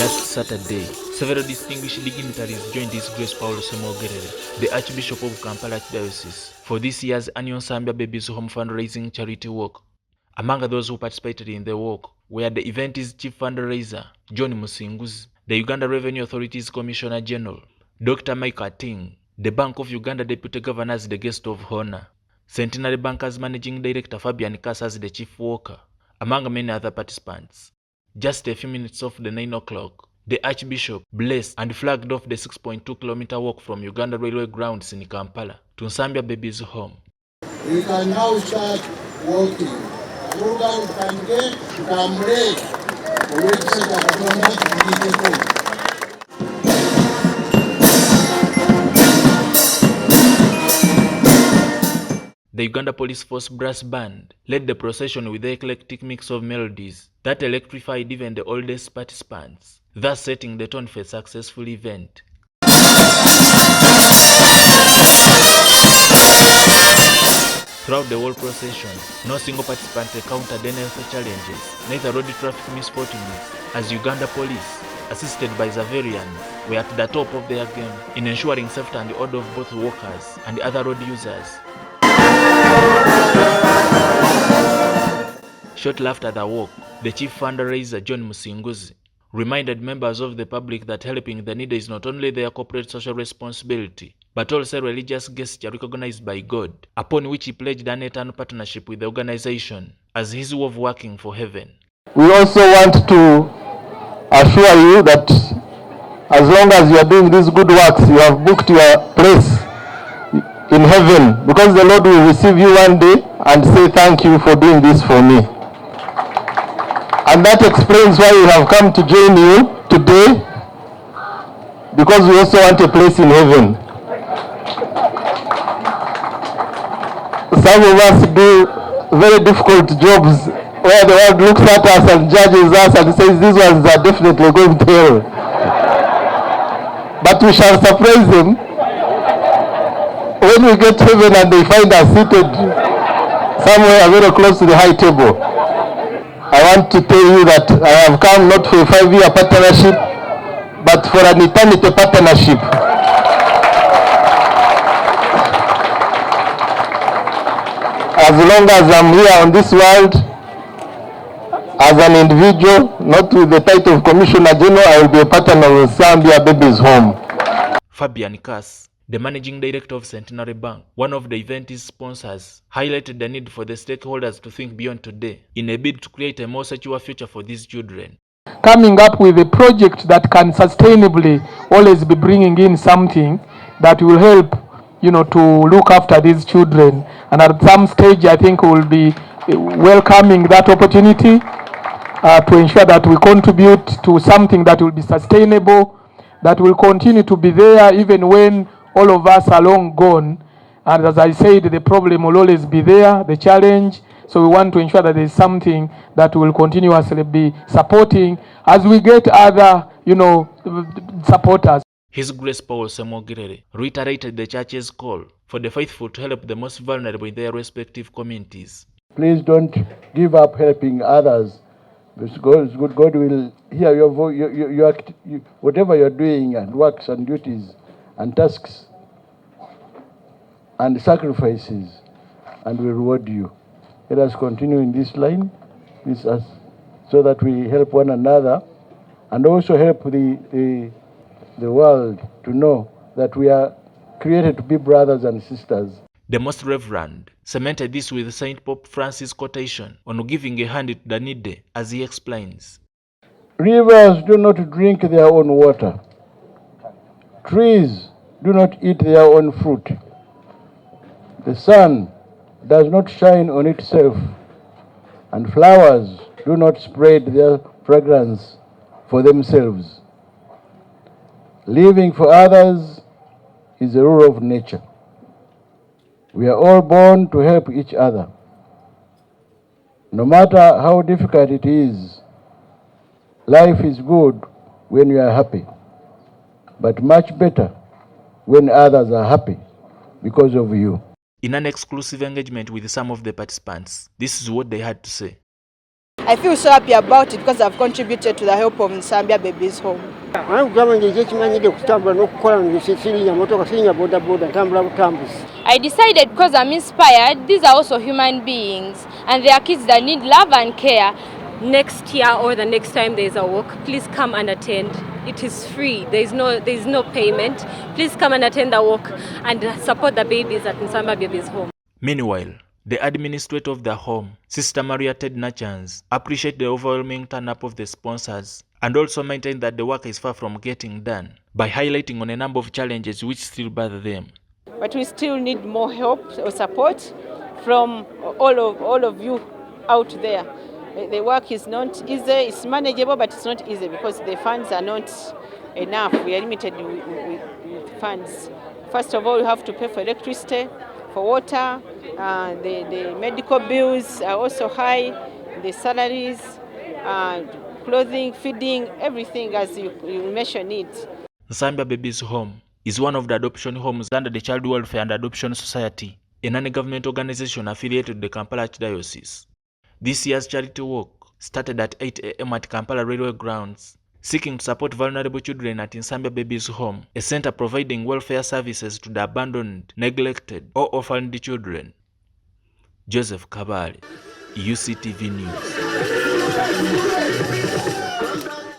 Last Saturday, several distinguished dignitaries joined His Grace Paul Ssemogerere, the Archbishop of Kampala Archdiocese, for this year's annual Nsambya Babies Home Fundraising Charity Walk. Among those who participated in the walk were the event's chief fundraiser, John Musinguzi, the Uganda Revenue Authority's Commissioner General, Dr. Mike Ating, the Bank of Uganda Deputy Governor as the guest of honor, Centenary Bankers Managing Director Fabian Kass as the chief walker, among many other participants. Just a few minutes after the 9 o'clock, the Archbishop blessed and flagged off the 6.2-kilometer walk from Uganda Railway grounds in Kampala to Nsambya Babies' home. We can now start walking. The Uganda Police Force Brass Band led the procession with the eclectic mix of melodies that electrified even the oldest participants, thus setting the tone for a successful event. Throughout the whole procession, no single participant encountered any health challenges, neither road traffic misfortunes, as Uganda Police, assisted by Zaverian, were at the top of their game in ensuring safety and order of both walkers and other road users. Shortly after the walk, the chief fundraiser, John Musinguzi, reminded members of the public that helping the needy is not only their corporate social responsibility, but also a religious gesture recognized by God, upon which he pledged an eternal partnership with the organization as his way of working for heaven. We also want to assure you that as long as you are doing these good works, you have booked your place in heaven, because the Lord will receive you one day and say thank you for doing this for me. And that explains why we have come to join you today, because we also want a place in heaven. Some of us do very difficult jobs where the world looks at us and judges us and says these ones are definitely going to hell. But we shall surprise them when we get to heaven and they find us seated somewhere very close to the high table. I want to tell you that I have come not for a 5-year partnership, but for an eternity partnership. As long as I'm here on this world, as an individual, not with the title of Commissioner General, I will be a partner of Nsambya Babies' home. Fabian Kass, the managing director of Centenary Bank, one of the event's sponsors, highlighted the need for the stakeholders to think beyond today in a bid to create a more secure future for these children. Coming up with a project that can sustainably always be bringing in something that will help, to look after these children. And at some stage, I think we'll be welcoming that opportunity to ensure that we contribute to something that will be sustainable, that will continue to be there even when all of us are long gone. And as I said, the problem will always be there, the challenge. So we want to ensure that there is something that will continuously be supporting as we get other, supporters. His Grace Paul Ssemogerere reiterated the church's call for the faithful to help the most vulnerable in their respective communities. Please don't give up helping others. God will hear your voice, whatever you're doing, and works and duties and tasks and sacrifices, and will reward you. Let us continue in this line, so that we help one another and also help the world to know that we are created to be brothers and sisters. The Most Reverend cemented this with St. Pope Francis' quotation on giving a hand to the needy, as he explains. Rivers do not drink their own water. Trees do not eat their own fruit. The sun does not shine on itself, and flowers do not spread their fragrance for themselves. Living for others is a rule of nature. We are all born to help each other. No matter how difficult it is, life is good when you are happy, but much better when others are happy because of you. In an exclusive engagement with some of the participants, this is what they had to say. I feel so happy about it because I've contributed to the help of Nsambya Babies home. I decided because I'm inspired, these are also human beings and they are kids that need love and care. Next year or the next time there's a walk, please come and attend. It is free. There's no payment. Please come and attend the walk and support the babies at Nsambya Babies home. Meanwhile, the administrator of the home, Sister Maria Ted Nachans, appreciate the overwhelming turn-up of the sponsors and also maintain that the work is far from getting done by highlighting on a number of challenges which still bother them. But we still need more help or support from all of you out there. The work is not easy. It's manageable, but it's not easy because the funds are not enough. We are limited with funds. First of all, we have to pay for electricity, for water. The medical bills are also high. The salaries, clothing, feeding, everything as you mentioned it. Nsambya Babies Home is one of the adoption homes under the Child Welfare and Adoption Society, a non-government organization affiliated with the Kampala Archdiocese. This year's charity walk started at 8 a.m. at Kampala Railway Grounds, seeking to support vulnerable children at Nsambya Babies Home, a center providing welfare services to the abandoned, neglected, or orphaned children. Joseph Kabale, UCTV News.